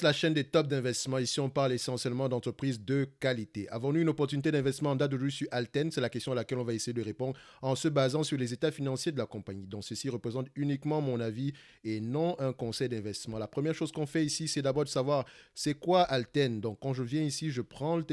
La chaîne des tops d'investissement. Ici, on parle essentiellement d'entreprises de qualité. Avons-nous une opportunité d'investissement en date d'aujourd'hui sur Alten? C'est la question à laquelle on va essayer de répondre en se basant sur les états financiers de la compagnie. Donc, ceci représente uniquement mon avis et non un conseil d'investissement. La première chose qu'on fait ici, c'est d'abord de savoir c'est quoi Alten. Donc, quand je viens ici, je prends le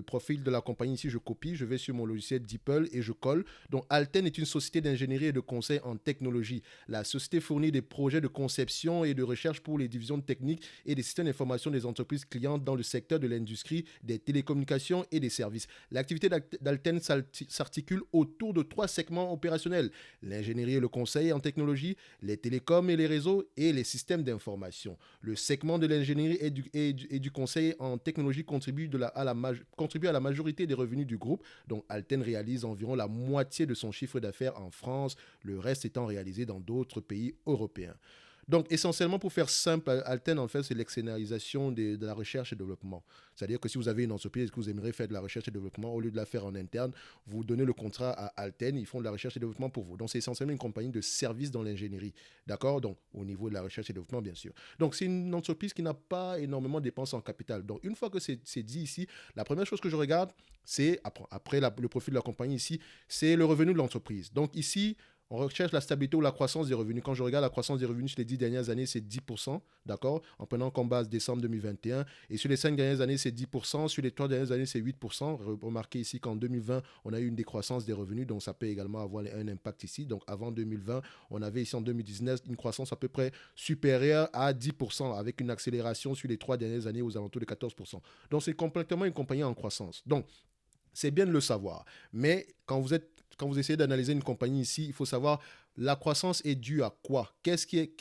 profil de la compagnie ici, je copie, je vais sur mon logiciel DeepL et je colle. Donc, Alten est une société d'ingénierie et de conseil en technologie. La société fournit des projets de conception et de recherche pour les divisions techniques et des systèmes d'information des entreprises clientes dans le secteur de l'industrie, des télécommunications et des services. L'activité d'Alten s'articule autour de trois segments opérationnels: l'ingénierie et le conseil en technologie, les télécoms et les réseaux et les systèmes d'information. Le segment de l'ingénierie et du conseil en technologie contribue à la majorité des revenus du groupe, dont Alten réalise environ la moitié de son chiffre d'affaires en France, le reste étant réalisé dans d'autres pays européens. Donc, essentiellement, pour faire simple, Alten, en fait, c'est l'externalisation de la recherche et développement. C'est-à-dire que si vous avez une entreprise et que vous aimeriez faire de la recherche et développement, au lieu de la faire en interne, vous donnez le contrat à Alten, ils font de la recherche et développement pour vous. Donc, c'est essentiellement une compagnie de services dans l'ingénierie. D'accord? Donc, au niveau de la recherche et développement, bien sûr. Donc, c'est une entreprise qui n'a pas énormément de dépenses en capital. Donc, une fois que c'est dit ici, la première chose que je regarde, c'est, après le profil de la compagnie ici, c'est le revenu de l'entreprise. Donc, ici, on recherche la stabilité ou la croissance des revenus. Quand je regarde la croissance des revenus sur les 10 dernières années, c'est 10%, d'accord, en prenant comme base décembre 2021. Et sur les 5 dernières années, c'est 10%. Sur les 3 dernières années, c'est 8%. Remarquez ici qu'en 2020, on a eu une décroissance des revenus, donc ça peut également avoir un impact ici. Donc avant 2020, on avait ici en 2019 une croissance à peu près supérieure à 10%, avec une accélération sur les 3 dernières années aux alentours de 14%. Donc c'est complètement une compagnie en croissance. Donc, c'est bien de le savoir. Mais quand vous essayez d'analyser une compagnie ici, il faut savoir la croissance est due à quoi?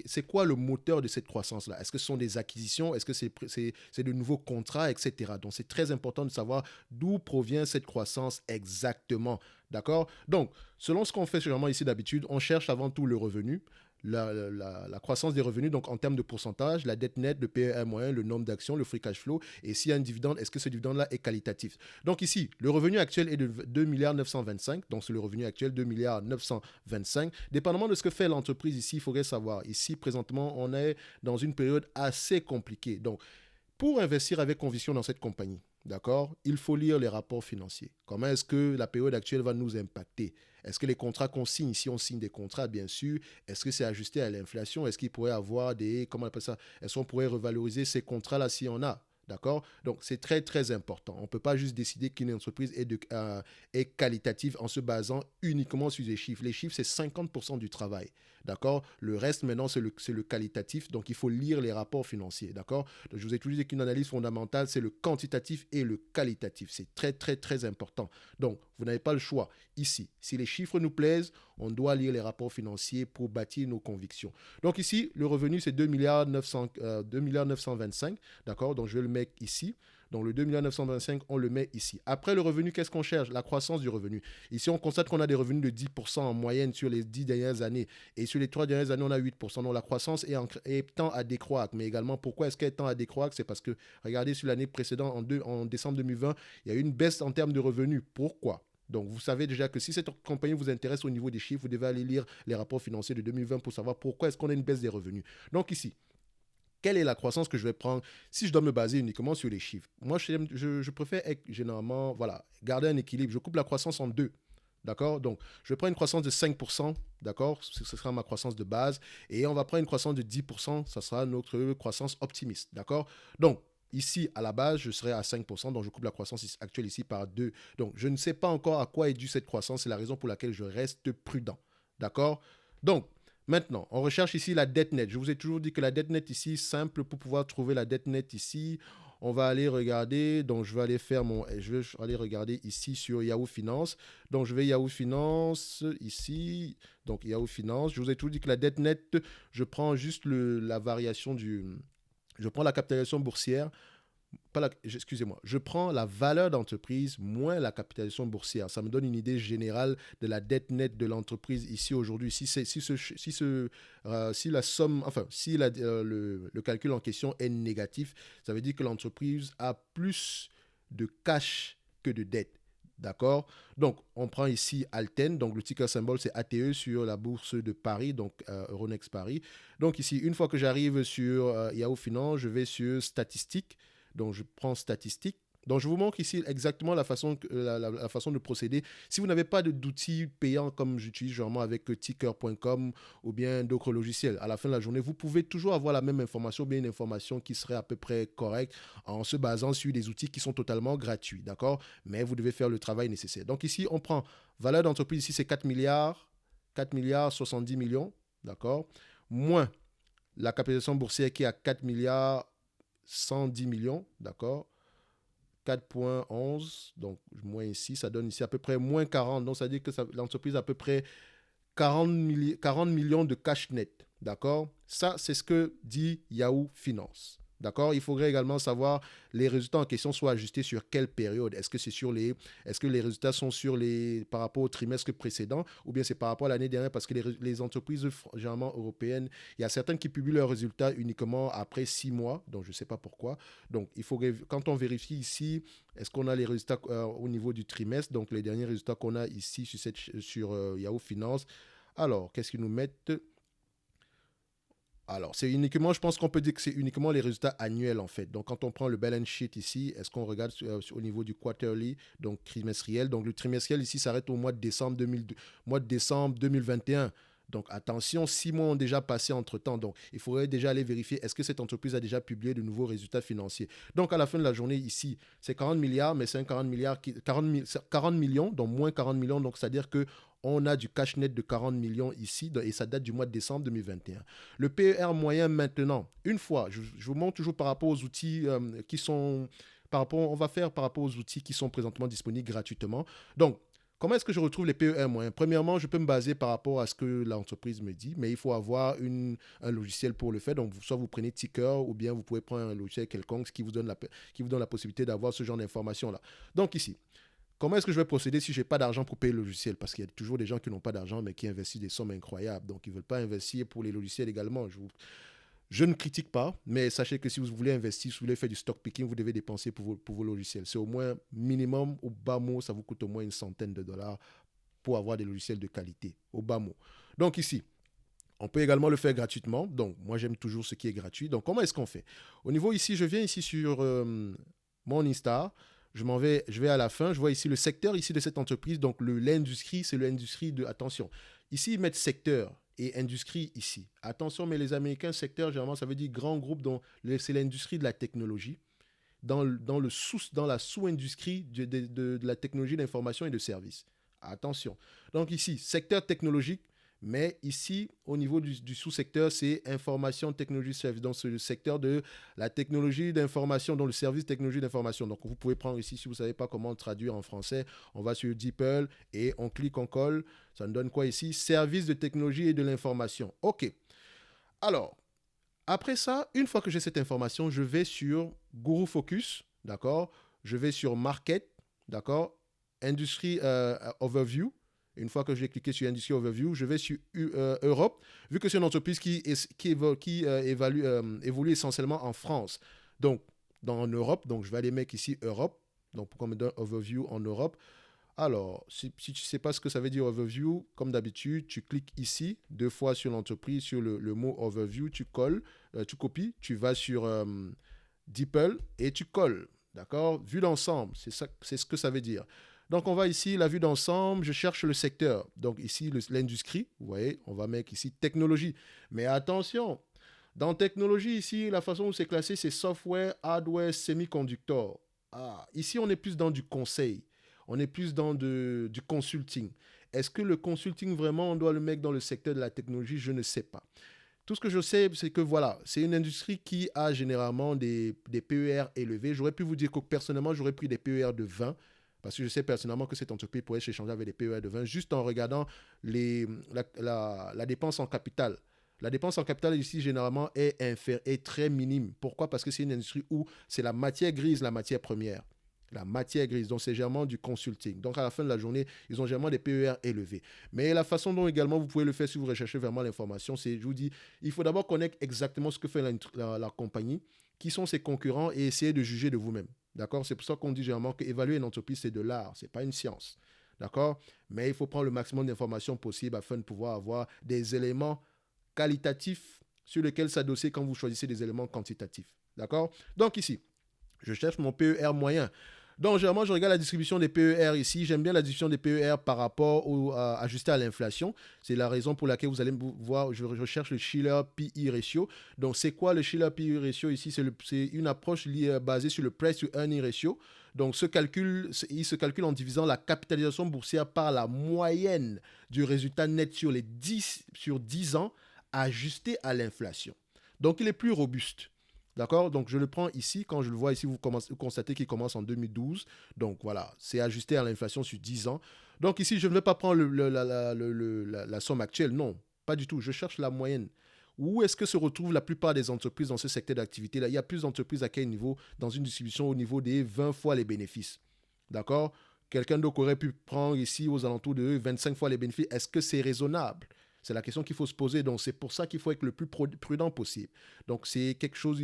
C'est quoi le moteur de cette croissance-là? Est-ce que ce sont des acquisitions? Est-ce que c'est de nouveaux contrats, etc. Donc, c'est très important de savoir d'où provient cette croissance exactement. D'accord? Donc, selon ce qu'on fait généralement ici d'habitude, on cherche avant tout le revenu, la croissance des revenus, donc en termes de pourcentage, la dette nette, le PER moyen, le nombre d'actions, le free cash flow, et s'il y a un dividende, est-ce que ce dividende-là est qualitatif? Donc ici, le revenu actuel est de 2 milliards 925, donc c'est le revenu actuel 2 milliards 925. Dépendamment de ce que fait l'entreprise ici, il faudrait savoir. Ici, présentement, on est dans une période assez compliquée. Donc, pour investir avec conviction dans cette compagnie, d'accord, il faut lire les rapports financiers. Comment est-ce que la période actuelle va nous impacter? Est-ce que les contrats qu'on signe, ici on signe des contrats, bien sûr, est-ce que c'est ajusté à l'inflation? Est-ce qu'il pourrait avoir comment on appelle ça? Est-ce qu'on pourrait revaloriser ces contrats-là si on a? D'accord? Donc, c'est très, très important. On ne peut pas juste décider qu'une entreprise est qualitative en se basant uniquement sur les chiffres. Les chiffres, c'est 50% du travail. D'accord? Le reste, maintenant, c'est le qualitatif. Donc, il faut lire les rapports financiers. D'accord? Donc, je vous ai toujours dit qu'une analyse fondamentale, c'est le quantitatif et le qualitatif. C'est très, très, très important. Donc, vous n'avez pas le choix. Ici, si les chiffres nous plaisent, on doit lire les rapports financiers pour bâtir nos convictions. Donc, ici, le revenu, c'est 2 milliards 925. D'accord? Donc, je vais le mettre ici. Donc, le 2 925, on le met ici. Après le revenu, qu'est-ce qu'on cherche? La croissance du revenu. Ici, on constate qu'on a des revenus de 10% en moyenne sur les 10 dernières années. Et sur les 3 dernières années, on a 8%. Donc, la croissance tend à décroître. Mais également, pourquoi est-ce qu'elle tend à décroître? C'est parce que, regardez, sur l'année précédente, en décembre 2020, il y a eu une baisse en termes de revenus. Pourquoi? Donc, vous savez déjà que si cette compagnie vous intéresse au niveau des chiffres, vous devez aller lire les rapports financiers de 2020 pour savoir pourquoi est-ce qu'on a une baisse des revenus. Donc, ici, quelle est la croissance que je vais prendre si je dois me baser uniquement sur les chiffres? Moi, je préfère généralement, voilà, garder un équilibre. Je coupe la croissance en deux. D'accord? Donc, je vais prendre une croissance de 5%. D'accord? Ce sera ma croissance de base. Et on va prendre une croissance de 10%. Ça sera notre croissance optimiste. D'accord? Donc, ici, à la base, je serai à 5%. Donc, je coupe la croissance actuelle ici par 2. Donc, je ne sais pas encore à quoi est due cette croissance. C'est la raison pour laquelle je reste prudent. D'accord? Donc, maintenant, on recherche ici la dette nette. Je vous ai toujours dit que la dette nette ici, simple pour pouvoir trouver la dette nette ici. On va aller regarder. Donc, je vais aller regarder ici sur Yahoo Finance. Donc, je vais Yahoo Finance ici. Donc, Yahoo Finance. Je vous ai toujours dit que la dette nette, je prends juste la variation je prends la capitalisation boursière excusez-moi, je prends la valeur d'entreprise moins la capitalisation boursière. Ça me donne une idée générale de la dette nette de l'entreprise ici aujourd'hui. Si la somme, enfin, si le calcul en question est négatif, ça veut dire que l'entreprise a plus de cash que de dette. D'accord? Donc, on prend ici Alten, donc le ticker symbole c'est ATE sur la bourse de Paris, donc Euronext Paris. Donc ici, une fois que j'arrive sur Yahoo Finance, je vais sur statistiques, donc je prends statistiques. Donc, je vous montre ici exactement la façon, la façon de procéder. Si vous n'avez pas d'outils payants comme j'utilise généralement avec ticker.com ou bien d'autres logiciels, à la fin de la journée, vous pouvez toujours avoir la même information, bien une information qui serait à peu près correcte en se basant sur des outils qui sont totalement gratuits, d'accord? Mais vous devez faire le travail nécessaire. Donc ici, on prend valeur d'entreprise, ici c'est 4 milliards 70 millions, d'accord? Moins la capitalisation boursière qui est à 4 milliards 110 millions, d'accord? 4,11, donc moins ici, ça donne ici à peu près moins 40. Donc ça veut dire que l'entreprise a à peu près 40 millions de cash net. D'accord? Ça, c'est ce que dit Yahoo Finance. D'accord? Il faudrait également savoir les résultats en question soient ajustés sur quelle période. Est-ce que les résultats sont par rapport au trimestre précédent ou bien c'est par rapport à l'année dernière parce que les entreprises généralement européennes, il y a certaines qui publient leurs résultats uniquement après 6 mois. Donc, je ne sais pas pourquoi. Donc, quand on vérifie ici, est-ce qu'on a les résultats au niveau du trimestre? Donc, les derniers résultats qu'on a ici sur Yahoo Finance. Alors, qu'est-ce qu'ils nous mettent? Alors, c'est uniquement, je pense qu'on peut dire que c'est uniquement les résultats annuels en fait. Donc, quand on prend le balance sheet ici, est-ce qu'on regarde au niveau du quarterly, donc trimestriel? Donc, le trimestriel ici s'arrête au mois de décembre, mois de décembre 2021. Donc, attention, 6 mois ont déjà passé entre-temps. Donc, il faudrait déjà aller vérifier est-ce que cette entreprise a déjà publié de nouveaux résultats financiers. Donc, à la fin de la journée, ici, c'est 40 milliards, mais c'est un 40 milliards 40 millions, donc moins 40 millions. Donc, c'est-à-dire que on a du cash net de 40 millions ici et ça date du mois de décembre 2021. Le PER moyen maintenant, une fois, je vous montre toujours par rapport aux outils qui sont... on va faire par rapport aux outils qui sont présentement disponibles gratuitement. Donc, comment est-ce que je retrouve les PER moyens? Premièrement, je peux me baser par rapport à ce que l'entreprise me dit, mais il faut avoir un logiciel pour le faire. Donc, soit vous prenez Ticker ou bien vous pouvez prendre un logiciel quelconque qui vous donne la possibilité d'avoir ce genre d'informations-là. Donc, ici, comment est-ce que je vais procéder si je n'ai pas d'argent pour payer le logiciel? Parce qu'il y a toujours des gens qui n'ont pas d'argent, mais qui investissent des sommes incroyables. Donc, ils ne veulent pas investir pour les logiciels également. Je ne critique pas, mais sachez que si vous voulez investir, si vous voulez faire du stock picking, vous devez dépenser pour vos logiciels. C'est au moins minimum, au bas mot, ça vous coûte au moins une centaine de dollars pour avoir des logiciels de qualité, au bas mot. Donc ici, on peut également le faire gratuitement. Donc, moi, j'aime toujours ce qui est gratuit. Donc, comment est-ce qu'on fait? Au niveau ici, je viens ici sur mon Insta. Je vais à la fin. Je vois ici le secteur ici de cette entreprise. Donc, l'industrie, c'est l'industrie de... Attention, ici, ils mettent secteur et industrie ici. Attention, mais les Américains, secteur, généralement, ça veut dire grand groupe. C'est l'industrie de la technologie. Dans la sous-industrie de la technologie d'information et de services. Attention. Donc ici, secteur technologique, mais ici, au niveau du sous-secteur, c'est information, technologie, service. Donc, c'est le secteur de la technologie d'information, donc le service technologie d'information. Donc, vous pouvez prendre ici, si vous ne savez pas comment traduire en français, on va sur DeepL et on clique, on colle. Ça nous donne quoi ici? Service de technologie et de l'information. OK. Alors, après ça, une fois que j'ai cette information, je vais sur Guru Focus, d'accord? Je vais sur Market, d'accord? Industrie Overview. Une fois que j'ai cliqué sur Industry Overview, je vais sur Europe, vu que c'est une entreprise qui évolue essentiellement en France. Donc, en Europe, donc je vais aller mettre ici Europe, donc pour qu'on me donne Overview en Europe. Alors, si tu ne sais pas ce que ça veut dire overview, comme d'habitude, tu cliques ici, 2 fois sur l'entreprise, sur le mot overview, tu colles, tu copies, tu vas sur DeepL et tu colles. D'accord? Vue d'ensemble, c'est ce que ça veut dire. Donc, on va ici, la vue d'ensemble, je cherche le secteur. Donc, ici, l'industrie, vous voyez, on va mettre ici technologie. Mais attention, dans technologie, ici, la façon où c'est classé, c'est software, hardware, semi-conductor. Ah, ici, on est plus dans du conseil. On est plus dans du consulting. Est-ce que le consulting, vraiment, on doit le mettre dans le secteur de la technologie? Je ne sais pas. Tout ce que je sais, c'est que voilà, c'est une industrie qui a généralement des PER élevés. J'aurais pu vous dire que personnellement, j'aurais pris des PER de 20 parce que je sais personnellement que cette entreprise pourrait s'échanger avec des PER de 20 juste en regardant la dépense en capital. La dépense en capital ici, généralement, est très minime. Pourquoi? Parce que c'est une industrie où c'est la matière grise, la matière première. La matière grise, donc c'est généralement du consulting. Donc à la fin de la journée, ils ont généralement des PER élevés. Mais la façon dont également vous pouvez le faire si vous recherchez vraiment l'information, c'est, je vous dis, il faut d'abord connaître exactement ce que fait la compagnie, qui sont ses concurrents et essayer de juger de vous-même. D'accord? C'est pour ça qu'on dit généralement qu'évaluer une entreprise, c'est de l'art, ce n'est pas une science. D'accord? Mais il faut prendre le maximum d'informations possible afin de pouvoir avoir des éléments qualitatifs sur lesquels s'adosser quand vous choisissez des éléments quantitatifs. D'accord? Donc ici, je cherche mon PER moyen. Donc, généralement, je regarde la distribution des PER ici. J'aime bien la distribution des PER par rapport ajusté à l'inflation. C'est la raison pour laquelle vous allez voir, je recherche le Shiller PE ratio. Donc, c'est quoi le Shiller PE ratio ici? C'est une approche basée sur le Price to Earning ratio. Donc, il se calcule en divisant la capitalisation boursière par la moyenne du résultat net sur 10 ans ajusté à l'inflation. Donc, il est plus robuste. D'accord? Donc, je le prends ici. Quand je le vois ici, vous constatez qu'il commence en 2012. Donc, voilà, c'est ajusté à l'inflation sur 10 ans. Donc, ici, je ne vais pas prendre la somme actuelle. Non, pas du tout. Je cherche la moyenne. Où est-ce que se retrouvent la plupart des entreprises dans ce secteur d'activité-là? Il y a plus d'entreprises à quel niveau? Dans une distribution au niveau des 20 fois les bénéfices. D'accord? Quelqu'un d'autre aurait pu prendre ici aux alentours de 25 fois les bénéfices. Est-ce que c'est raisonnable? C'est la question qu'il faut se poser. Donc, c'est pour ça qu'il faut être le plus prudent possible. Donc, c'est quelque chose,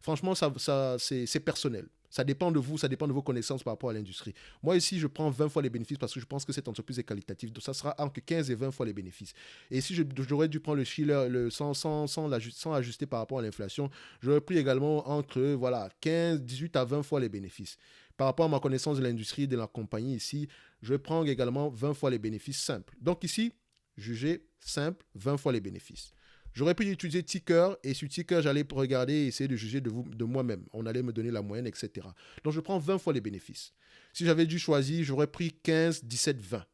franchement, c'est personnel. Ça dépend de vous, ça dépend de vos connaissances par rapport à l'industrie. Moi, ici, je prends 20 fois les bénéfices parce que je pense que cette entreprise est qualitative. Donc, ça sera entre 15 et 20 fois les bénéfices. Et si j'aurais dû prendre le Shiller sans ajuster par rapport à l'inflation, j'aurais pris également entre 15, 18 à 20 fois les bénéfices. Par rapport à ma connaissance de l'industrie, de la compagnie ici, je vais prendre également 20 fois les bénéfices simples. Donc ici, jugé simple, 20 fois les bénéfices. J'aurais pu utiliser Ticker et sur Ticker, j'allais regarder et essayer de juger de moi-même. On allait me donner la moyenne, etc. Donc, je prends 20 fois les bénéfices. Si j'avais dû choisir, j'aurais pris 15, 17, 20.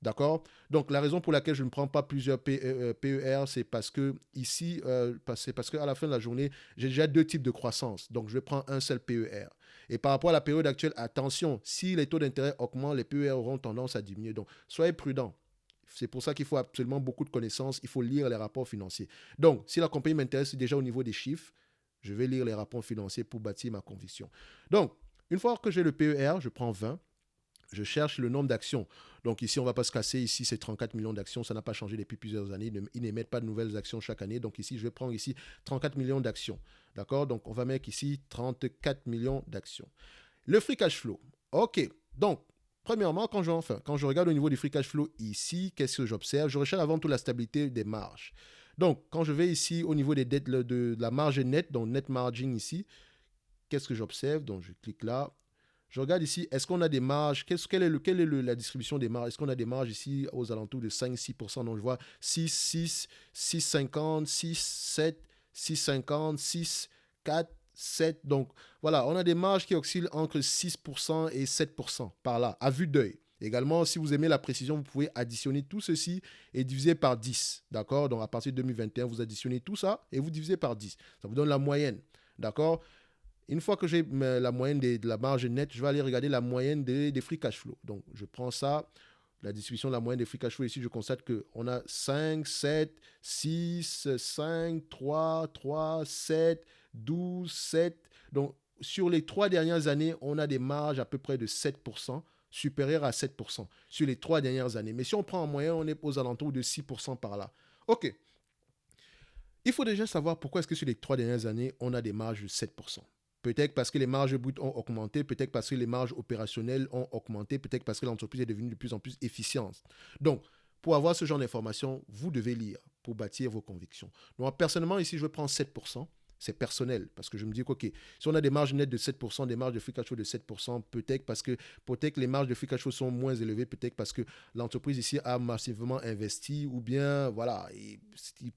D'accord? Donc, la raison pour laquelle je ne prends pas plusieurs PER, c'est parce que ici, c'est parce qu'à la fin de la journée, j'ai déjà deux types de croissance. Donc, je vais prendre un seul PER. Et par rapport à la période actuelle, attention, si les taux d'intérêt augmentent, les PER auront tendance à diminuer. Donc, soyez prudents. C'est pour ça qu'il faut absolument beaucoup de connaissances. Il faut lire les rapports financiers. Donc, si la compagnie m'intéresse déjà au niveau des chiffres, je vais lire les rapports financiers pour bâtir ma conviction. Donc, une fois que j'ai le PER, je prends 20. Je cherche le nombre d'actions. Donc ici, on ne va pas se casser. Ici, c'est 34 millions d'actions. Ça n'a pas changé depuis plusieurs années. Ils n'émettent pas de nouvelles actions chaque année. Donc ici, je vais prendre ici 34 millions d'actions. D'accord? Donc, on va mettre ici 34 millions d'actions. Le free cash flow. OK. Donc, premièrement, quand je regarde au niveau du free cash flow ici, qu'est-ce que j'observe? Je recherche avant tout la stabilité des marges. Donc, quand je vais ici au niveau des dettes de la marge nette, donc net margin ici, qu'est-ce que j'observe? Donc, je clique là. Je regarde ici, est-ce qu'on a des marges? Quelle est la distribution des marges? Est-ce qu'on a des marges ici aux alentours de 5-6%? Donc, je vois 6, 6, 6,50, 6, 7, 6,50, 6, 4, 7. Donc, voilà, on a des marges qui oscillent entre 6% et 7% par là, à vue d'œil. Également, si vous aimez la précision, vous pouvez additionner tout ceci et diviser par 10. D'accord? Donc, à partir de 2021, vous additionnez tout ça et vous divisez par 10. Ça vous donne la moyenne. D'accord? Une fois que j'ai la moyenne de la marge nette, je vais aller regarder la moyenne des free cash flow. Donc, je prends ça, la distribution de la moyenne des free cash flow. Ici, je constate qu'on a 5, 7, 6, 5, 3, 7, 12, 7. Donc, sur les 3 dernières années, on a des marges à peu près de 7%, supérieures à 7% sur les 3 dernières années. Mais si on prend en moyenne, on est aux alentours de 6% par là. OK. Il faut déjà savoir pourquoi est-ce que sur les 3 dernières années, on a des marges de 7%. Peut-être parce que les marges brutes ont augmenté, peut-être parce que les marges opérationnelles ont augmenté, peut-être parce que l'entreprise est devenue de plus en plus efficiente. Donc, pour avoir ce genre d'informations, vous devez lire pour bâtir vos convictions. Donc, personnellement, ici, je vais prendre 7%. C'est personnel parce que je me dis que, OK, si on a des marges nettes de 7%, des marges de free cash flow de 7%, peut-être que les marges de free cash flow sont moins élevées, peut-être parce que l'entreprise ici a massivement investi ou bien, voilà,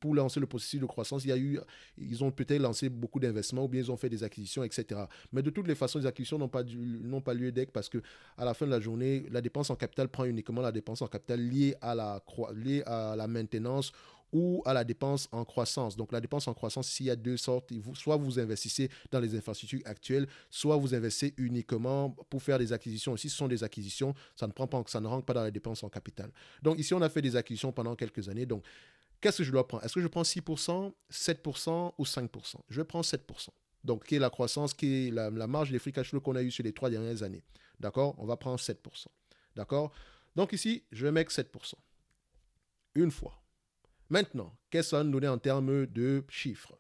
pour lancer le processus de croissance, ils ont peut-être lancé beaucoup d'investissements ou bien ils ont fait des acquisitions, etc. Mais de toutes les façons, les acquisitions n'ont pas lieu d'être parce que à la fin de la journée, la dépense en capital prend uniquement la dépense en capital liée à la maintenance ou à la dépense en croissance. Donc la dépense en croissance, ici, il y a deux sortes. Soit vous investissez dans les infrastructures actuelles, soit vous investissez uniquement pour faire des acquisitions. Si ce sont des acquisitions, ça ne rentre pas dans les dépenses en capital. Donc ici, on a fait des acquisitions pendant quelques années. Donc, qu'est-ce que je dois prendre? Est-ce que je prends 6%, 7% ou 5%? Je vais prendre 7%. Donc, qui est la croissance, qui est la marge des free cash flow qu'on a eu sur les 3 dernières années. D'accord? On va prendre 7%. D'accord? Donc ici, je vais mettre 7%. Une fois. Maintenant, qu'est-ce que ça va nous donner en termes de chiffres?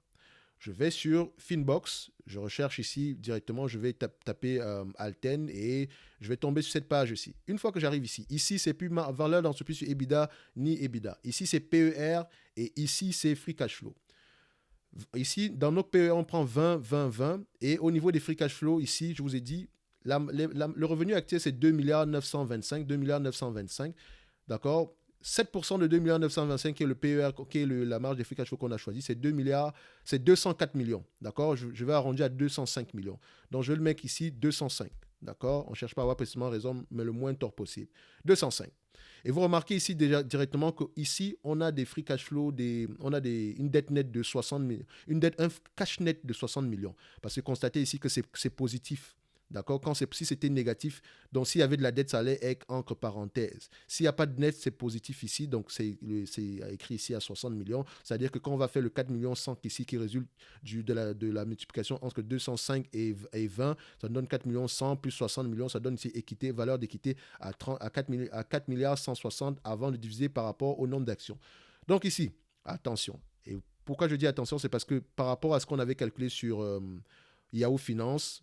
Je vais sur Finbox, je recherche ici directement, je vais taper Alten et je vais tomber sur cette page ici. Une fois que j'arrive ici, ici c'est plus ma valeur d'entreprise sur EBITDA ni EBITDA. Ici c'est PER et ici c'est Free Cash Flow. Ici, dans notre PER, on prend 20, 20, 20 et au niveau des Free Cash Flow, ici, je vous ai dit, le revenu actuel c'est 2 milliards 925, 2 milliards 925, d'accord. 7% de 2 milliards 925 qui est le PER, qui est la marge des free cash flow qu'on a choisi, c'est 2 milliards, c'est 204 millions, d'accord. Je vais arrondir à 205 millions. Donc je vais le mettre ici 205, d'accord. On ne cherche pas à avoir précisément raison, mais le moins tort possible. 205. Et vous remarquez ici déjà directement qu'ici, on a des free cash flow, on a une dette nette de 60 millions, un cash net de 60 millions. Parce que constatez ici que c'est positif. D'accord. Si c'était négatif, donc s'il y avait de la dette, ça allait être entre parenthèses. S'il n'y a pas de net, c'est positif ici, donc c'est écrit ici à 60 millions. C'est-à-dire que quand on va faire le 4 millions 100 ici qui résulte de la multiplication entre 205 et 20, ça donne 4 millions 100 plus 60 millions, ça donne ici équité, valeur d'équité à 4 milliards 160 avant de diviser par rapport au nombre d'actions. Donc ici, attention. Et pourquoi je dis attention, c'est parce que par rapport à ce qu'on avait calculé sur Yahoo Finance,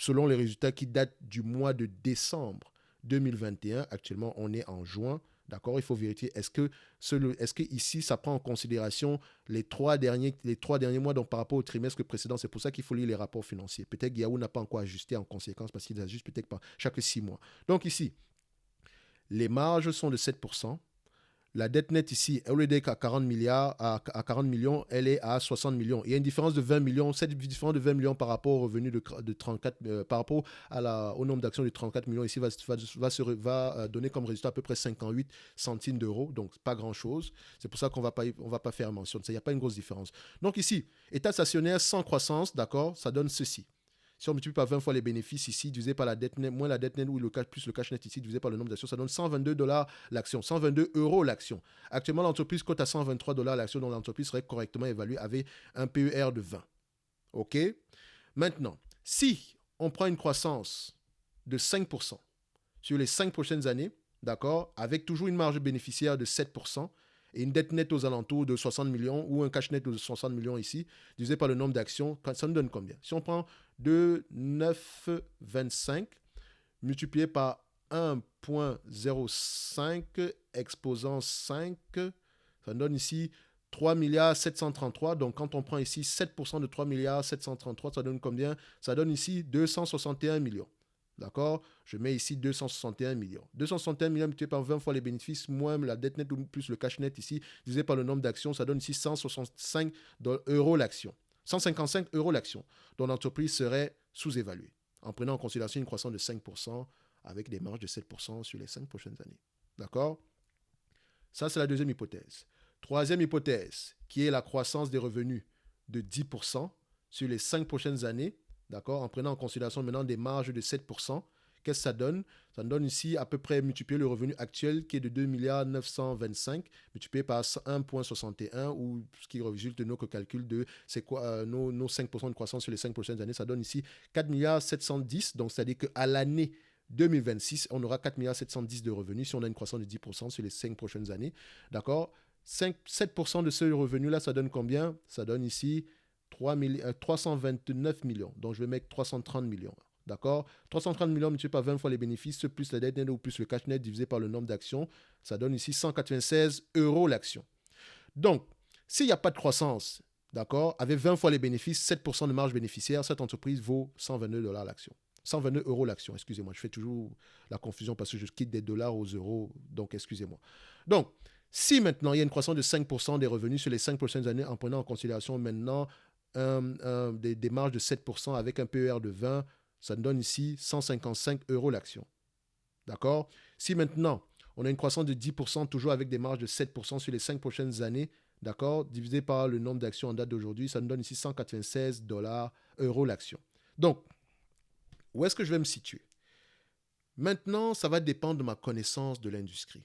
selon les résultats qui datent du mois de décembre 2021, actuellement on est en juin, d'accord, il faut vérifier, est-ce que ici ça prend en considération les trois derniers mois, donc par rapport au trimestre précédent. C'est pour ça qu'il faut lire les rapports financiers. Peut-être Yahoo n'a pas encore ajusté en conséquence parce qu'il ajuste peut-être pas chaque 6 mois. Donc ici, les marges sont de 7%. La dette nette ici, au lieu d'être à 40 millions, elle est à 60 millions. Il y a une différence de 20 millions. Cette différence de 20 millions par rapport au revenu de 34, par rapport au nombre d'actions de 34 millions ici va donner comme résultat à peu près 58 centimes d'euros. Donc, pas grand-chose. C'est pour ça qu'on ne va pas faire mention de ça. Il n'y a pas une grosse différence. Donc ici, état stationnaire sans croissance, d'accord, ça donne ceci. Si on multiplie par 20 fois les bénéfices ici, divisé par la dette nette, moins la dette nette ou plus le cash net ici, divisé par le nombre d'actions, ça donne 122 $ l'action, 122 € l'action. Actuellement, l'entreprise cote à 123 $ l'action, donc l'entreprise serait correctement évaluée avec un PER de 20. OK? Maintenant, si on prend une croissance de 5% sur les 5 prochaines années, d'accord, avec toujours une marge bénéficiaire de 7%, et une dette nette aux alentours de 60 millions ou un cash net de 60 millions ici, divisé par le nombre d'actions, ça nous donne combien? Si on prend 2,925 multiplié par 1,05 exposant 5, ça donne ici 3 milliards 733. Donc quand on prend ici 7% de 3 milliards 733, ça donne combien? Ça donne ici 261 millions. D'accord? Je mets ici 261 millions. 261 millions multiplié par 20 fois les bénéfices, moins la dette nette plus le cash net ici, divisé par le nombre d'actions, ça donne ici 165 € l'action. 155 € l'action. Donc l'entreprise serait sous-évaluée, en prenant en considération une croissance de 5% avec des marges de 7% sur les 5 prochaines années. D'accord? Ça, c'est la deuxième hypothèse. Troisième hypothèse, qui est la croissance des revenus de 10% sur les 5 prochaines années, d'accord, en prenant en considération maintenant des marges de 7%. Qu'est-ce que ça donne? Ça donne ici à peu près multiplier le revenu actuel qui est de 2 milliards 925 multiplié par 1,61 ou ce qui résulte de nos calculs de c'est quoi nos 5% de croissance sur les 5 prochaines années. Ça donne ici 4 milliards 710. Donc, c'est-à-dire qu'à l'année 2026, on aura 4 milliards 710 de revenus si on a une croissance de 10% sur les 5 prochaines années. D'accord? 7% de ce revenu-là, ça donne combien? Ça donne ici 329 millions. Donc, je vais mettre 330 millions. D'accord? 330 millions multiplié par 20 fois les bénéfices, plus la dette nette ou plus le cash net divisé par le nombre d'actions, ça donne ici 196 € l'action. Donc, s'il n'y a pas de croissance, d'accord, avec 20 fois les bénéfices, 7% de marge bénéficiaire, cette entreprise vaut 122 $ l'action. 122 € l'action, excusez-moi, je fais toujours la confusion parce que je quitte des dollars aux euros, donc excusez-moi. Donc, si maintenant il y a une croissance de 5% des revenus sur les 5 prochaines années en prenant en considération maintenant des marges de 7% avec un PER de 20, ça donne ici 155 € l'action. D'accord? Si maintenant, on a une croissance de 10%, toujours avec des marges de 7% sur les 5 prochaines années, d'accord, divisé par le nombre d'actions en date d'aujourd'hui, ça nous donne ici 196 € l'action. Donc, où est-ce que je vais me situer? Maintenant, ça va dépendre de ma connaissance de l'industrie.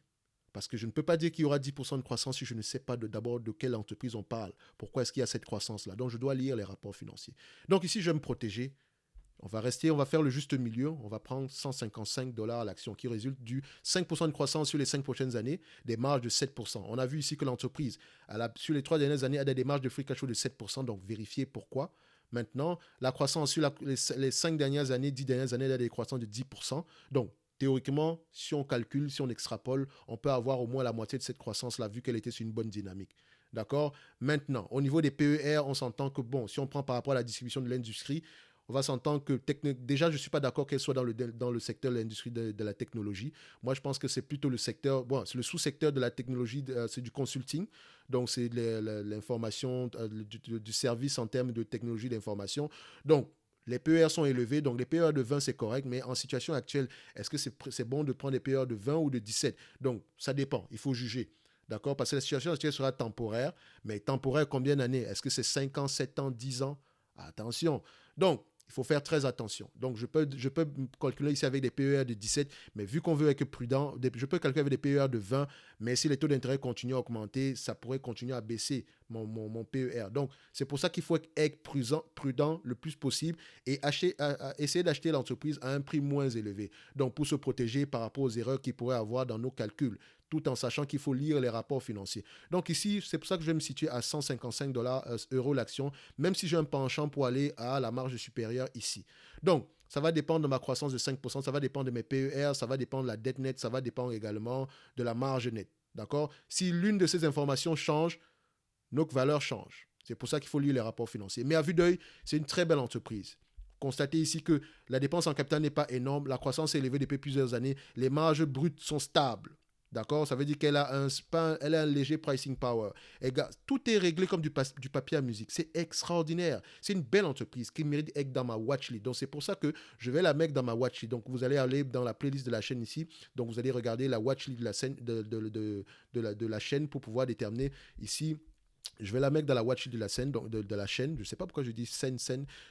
Parce que je ne peux pas dire qu'il y aura 10% de croissance si je ne sais pas d'abord de quelle entreprise on parle. Pourquoi est-ce qu'il y a cette croissance-là? Donc, je dois lire les rapports financiers. Donc, ici, je vais me protéger. On va faire le juste milieu, on va prendre 155 dollars à l'action qui résulte du 5% de croissance sur les 5 prochaines années, des marges de 7%. On a vu ici que l'entreprise, sur les 3 dernières années, a des marges de free cash flow de 7%, donc vérifiez pourquoi. Maintenant, la croissance sur les 5 dernières années, 10 dernières années, elle a des croissances de 10%. Donc, théoriquement, si on calcule, si on extrapole, on peut avoir au moins la moitié de cette croissance-là, vu qu'elle était sur une bonne dynamique. D'accord. Maintenant, au niveau des PER, on s'entend que, bon, si on prend par rapport à la distribution de l'industrie, on va s'entendre que déjà, je ne suis pas d'accord qu'elle soit dans le secteur de l'industrie de la technologie. Moi, je pense que c'est plutôt le secteur, bon, c'est le sous-secteur de la technologie, c'est du consulting. Donc, c'est l'information, du service en termes de technologie d'information. Donc, les PER sont élevés, donc les PER de 20, c'est correct, mais en situation actuelle, est-ce que c'est bon de prendre des PER de 20 ou de 17? Donc, ça dépend, il faut juger. D'accord. Parce que la situation actuelle sera temporaire, mais temporaire combien d'années? Est-ce que c'est 5 ans, 7 ans, 10 ans? Attention. Donc, il faut faire très attention. Donc, je peux calculer ici avec des PER de 17, mais vu qu'on veut être prudent, je peux calculer avec des PER de 20, mais si les taux d'intérêt continuent à augmenter, ça pourrait continuer à baisser mon PER. Donc, c'est pour ça qu'il faut être prudent le plus possible et essayer d'acheter l'entreprise à un prix moins élevé. Donc, pour se protéger par rapport aux erreurs qu'il pourrait avoir dans nos calculs, tout en sachant qu'il faut lire les rapports financiers. Donc ici, c'est pour ça que je vais me situer à 155 euros l'action, même si j'ai un penchant pour aller à la marge supérieure ici. Donc, ça va dépendre de ma croissance de 5%, ça va dépendre de mes PER, ça va dépendre de la dette nette, ça va dépendre également de la marge nette. D'accord? Si l'une de ces informations change, nos valeurs changent. C'est pour ça qu'il faut lire les rapports financiers. Mais à vue d'œil, c'est une très belle entreprise. Constatez ici que la dépense en capital n'est pas énorme, la croissance est élevée depuis plusieurs années, les marges brutes sont stables. D'accord. Ça veut dire qu'elle a un léger pricing power. Tout est réglé comme du papier à musique. C'est extraordinaire. C'est une belle entreprise qui mérite d'être dans ma watchlist. Donc, c'est pour ça que je vais la mettre dans ma watchlist. Donc, vous allez aller dans la playlist de la chaîne ici. Donc, vous allez regarder la watchlist de la chaîne pour pouvoir déterminer ici. Je vais la mettre dans la watchlist de la chaîne. Je ne sais pas pourquoi je dis scène.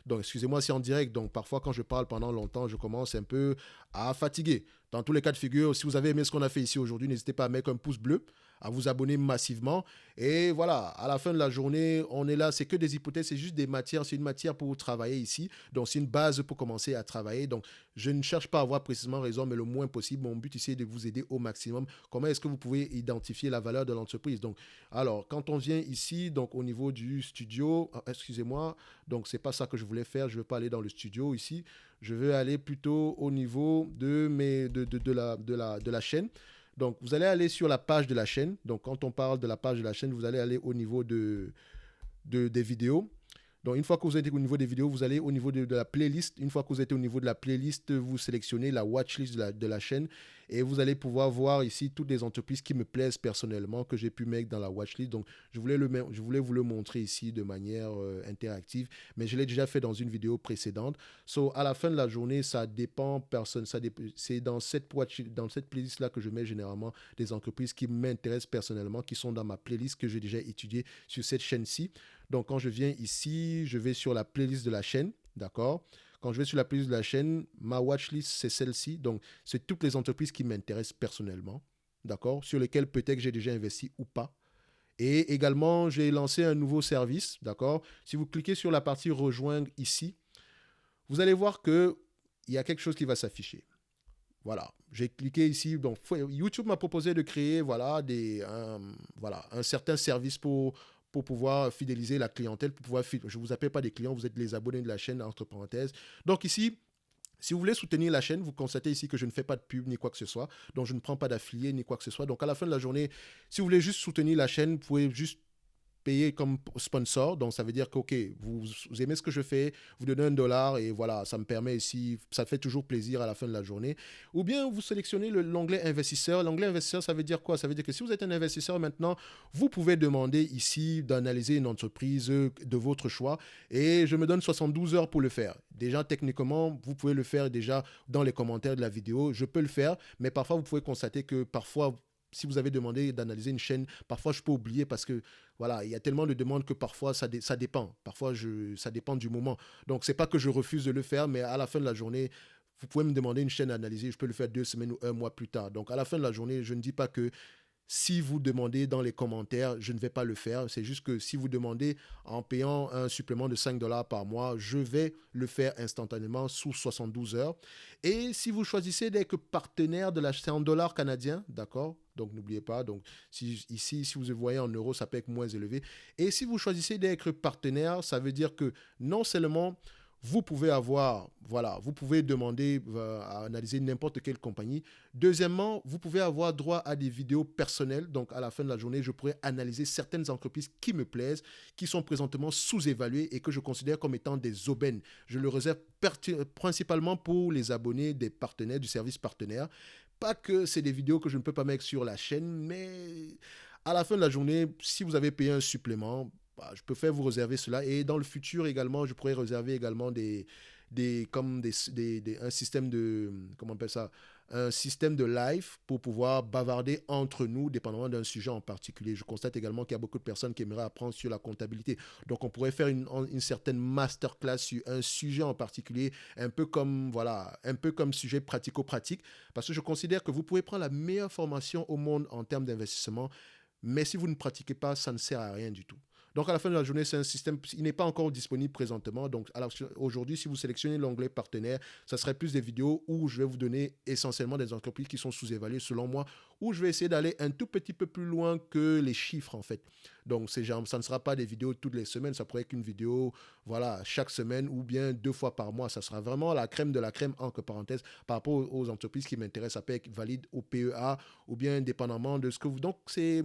Donc, excusez-moi, c'est en direct. Donc, parfois, quand je parle pendant longtemps, je commence un peu à fatiguer. Dans tous les cas de figure, si vous avez aimé ce qu'on a fait ici aujourd'hui, n'hésitez pas à mettre un pouce bleu, à vous abonner massivement. Et voilà, à la fin de la journée, on est là, c'est que des hypothèses, c'est juste des matières, c'est une matière pour travailler ici. Donc, c'est une base pour commencer à travailler. Donc, je ne cherche pas à avoir précisément raison, mais le moins possible. Mon but ici est de vous aider au maximum. Comment est-ce que vous pouvez identifier la valeur de l'entreprise? Donc, alors, quand on vient ici, donc au niveau du studio, excusez-moi, donc c'est pas ça que je voulais faire, je ne veux pas aller dans le studio ici. Je veux aller plutôt au niveau de la chaîne. Donc, vous allez aller sur la page de la chaîne. Donc, quand on parle de la page de la chaîne, vous allez aller au niveau des vidéos. Donc, une fois que vous êtes au niveau des vidéos, vous allez au niveau de la playlist. Une fois que vous êtes au niveau de la playlist, vous sélectionnez la watchlist de la chaîne et vous allez pouvoir voir ici toutes les entreprises qui me plaisent personnellement, que j'ai pu mettre dans la watchlist. Donc, je voulais vous le montrer ici de manière interactive, mais je l'ai déjà fait dans une vidéo précédente. À la fin de la journée, ça dépend personne. C'est dans cette playlist-là que je mets généralement des entreprises qui m'intéressent personnellement, qui sont dans ma playlist que j'ai déjà étudiée sur cette chaîne-ci. Donc, quand je viens ici, je vais sur la playlist de la chaîne, d'accord? Quand je vais sur la playlist de la chaîne, ma watchlist, c'est celle-ci. Donc, c'est toutes les entreprises qui m'intéressent personnellement, d'accord? Sur lesquelles peut-être j'ai déjà investi ou pas. Et également, j'ai lancé un nouveau service, d'accord? Si vous cliquez sur la partie rejoindre ici, vous allez voir qu'il y a quelque chose qui va s'afficher. Voilà, j'ai cliqué ici. Donc, YouTube m'a proposé de créer un certain service pour pouvoir fidéliser la clientèle, je ne vous appelle pas des clients, vous êtes les abonnés de la chaîne, entre parenthèses. Donc ici, si vous voulez soutenir la chaîne, vous constatez ici que je ne fais pas de pub ni quoi que ce soit, donc je ne prends pas d'affiliés ni quoi que ce soit. Donc à la fin de la journée, si vous voulez juste soutenir la chaîne, vous pouvez juste payer comme sponsor. Donc ça veut dire que ok, vous aimez ce que je fais, vous donnez $1 et voilà, ça me permet ici, ça fait toujours plaisir à la fin de la journée. Ou bien vous sélectionnez l'onglet investisseur. L'onglet investisseur, ça veut dire quoi? Ça veut dire que si vous êtes un investisseur maintenant, vous pouvez demander ici d'analyser une entreprise de votre choix et je me donne 72 heures pour le faire. Déjà techniquement, vous pouvez le faire déjà dans les commentaires de la vidéo. Je peux le faire, mais parfois vous pouvez constater que parfois si vous avez demandé d'analyser une chaîne, parfois je peux oublier parce que voilà, il y a tellement de demandes que parfois ça dépend. Parfois ça dépend du moment. Donc c'est pas que je refuse de le faire, mais à la fin de la journée, vous pouvez me demander une chaîne à analyser, je peux le faire 2 semaines ou un mois plus tard. Donc à la fin de la journée, je ne dis pas que Si vous demandez dans les commentaires, je ne vais pas le faire. C'est juste que si vous demandez en payant un supplément de 5 dollars par mois, je vais le faire instantanément sous 72 heures. Et si vous choisissez d'être partenaire de la, c'est en dollars canadiens, d'accord? Donc n'oubliez pas, donc ici, si vous le voyez en euros, ça peut être moins élevé. Et si vous choisissez d'être partenaire, ça veut dire que non seulement vous pouvez avoir, voilà, vous pouvez demander à analyser n'importe quelle compagnie. Deuxièmement, vous pouvez avoir droit à des vidéos personnelles. Donc, à la fin de la journée, je pourrais analyser certaines entreprises qui me plaisent, qui sont présentement sous-évaluées et que je considère comme étant des aubaines. Je le réserve principalement pour les abonnés des partenaires, du service partenaire. Pas que c'est des vidéos que je ne peux pas mettre sur la chaîne, mais à la fin de la journée, si vous avez payé un supplément, bah, je peux faire vous réserver cela. Et dans le futur également, je pourrais réserver également comme un système de, comment on appelle ça, un système de live pour pouvoir bavarder entre nous, dépendamment d'un sujet en particulier. Je constate également qu'il y a beaucoup de personnes qui aimeraient apprendre sur la comptabilité. Donc, on pourrait faire une certaine masterclass sur un sujet en particulier, un peu comme, voilà, un peu comme sujet pratico-pratique, parce que je considère que vous pouvez prendre la meilleure formation au monde en termes d'investissement, mais si vous ne pratiquez pas, ça ne sert à rien du tout. Donc, à la fin de la journée, c'est un système, il n'est pas encore disponible présentement. Donc, aujourd'hui, si vous sélectionnez l'onglet partenaire, ça serait plus des vidéos où je vais vous donner essentiellement des entreprises qui sont sous-évaluées selon moi, où je vais essayer d'aller un tout petit peu plus loin que les chiffres, en fait. Donc, ça ne sera pas des vidéos toutes les semaines, ça pourrait être une vidéo, voilà, chaque semaine ou bien 2 fois par mois. Ça sera vraiment la crème de la crème, entre parenthèses, par rapport aux entreprises qui m'intéressent. Ça peut être valide au PEA ou bien indépendamment de ce que vous... Donc, c'est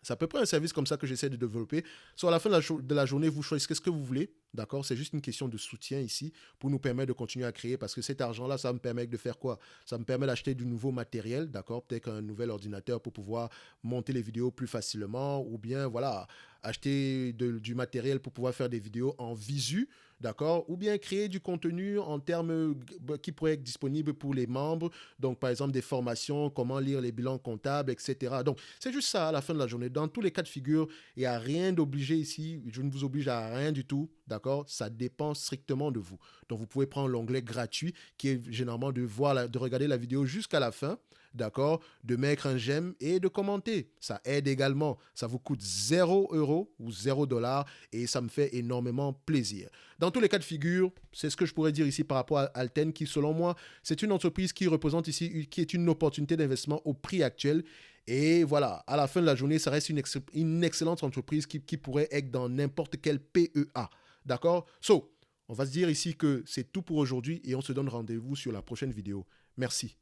à peu près un service comme ça que j'essaie de développer. Soit à la fin de la journée, vous choisissez ce que vous voulez. D'accord? C'est juste une question de soutien ici pour nous permettre de continuer à créer parce que cet argent-là, ça me permet de faire quoi? Ça me permet d'acheter du nouveau matériel, d'accord? Peut-être un nouvel ordinateur pour pouvoir monter les vidéos plus facilement ou bien, voilà, acheter du matériel pour pouvoir faire des vidéos en visu, d'accord? Ou bien créer du contenu en termes qui pourrait être disponible pour les membres. Donc, par exemple, des formations, comment lire les bilans comptables, etc. Donc, c'est juste ça à la fin de la journée. Dans tous les cas de figure, il n'y a rien d'obligé ici. Je ne vous oblige à rien du tout. D'accord? Ça dépend strictement de vous. Donc, vous pouvez prendre l'onglet gratuit qui est généralement de regarder la vidéo jusqu'à la fin. D'accord? De mettre un j'aime et de commenter. Ça aide également. Ça vous coûte 0 € ou 0 $ et ça me fait énormément plaisir. Dans tous les cas de figure, c'est ce que je pourrais dire ici par rapport à Alten qui, selon moi, c'est une entreprise qui représente ici, qui est une opportunité d'investissement au prix actuel. Et voilà, à la fin de la journée, ça reste une excellente entreprise qui pourrait être dans n'importe quel PEA. D'accord? So, on va se dire ici que c'est tout pour aujourd'hui et on se donne rendez-vous sur la prochaine vidéo. Merci.